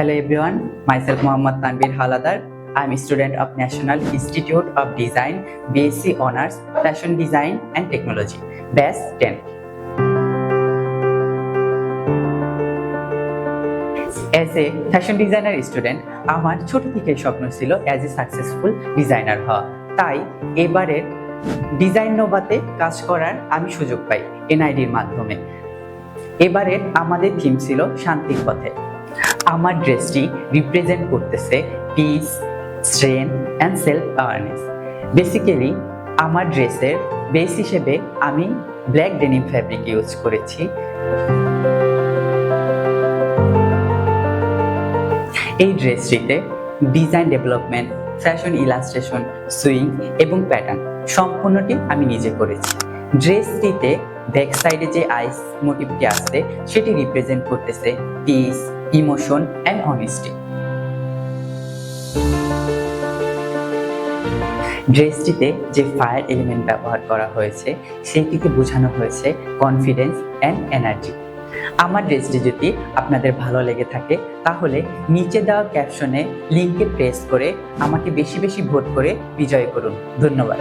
Hello everyone, myself Mohammad Tanvir Haladar. I am a student of National Institute of Design, BSc Honors, Fashion Design and Technology, Batch 10. As a fashion designer student, আমার ছোট থেকে স্বপ্ন ছিল as a successful designer হওয়া। তাই এবারের design নোভাতে কাজ করার আমি সুযোগ পাই এনআইডির মাধ্যমে। এবারের আমাদের থিম ছিল শান্তির পথে। আমার ড্রেসটি রিপ্রেজেন্ট করতেছে piece, strength and self awareness. Basically আমার ড্রেসের বেস হিসেবে আমি ব্ল্যাক ডেনিম ফ্যাব্রিক ইউজ করেছি। এই ড্রেসটিতে design development, fashion illustration, sewing এবং প্যাটার্ন সম্পূর্ণটি আমি নিজে করেছি। ড্রেসটিতে ব্যাক সাইডে যে আইস মোটিভটি আছে সেটি রিপ্রেজেন্ট করতেছে পিস, ইমোশন অ্যান্ড অনেস্টি। ড্রেসটিতে যে ফায়ার এলিমেন্ট ব্যবহার করা হয়েছে সেটিকে বোঝানো হয়েছে কনফিডেন্স অ্যান্ড এনার্জি। আমার ড্রেসটি যদি আপনাদের ভালো লেগে থাকে তাহলে নিচে দেওয়া ক্যাপশনে লিঙ্কে প্রেস করে আমাকে বেশি বেশি ভোট করে বিজয় করুন। ধন্যবাদ।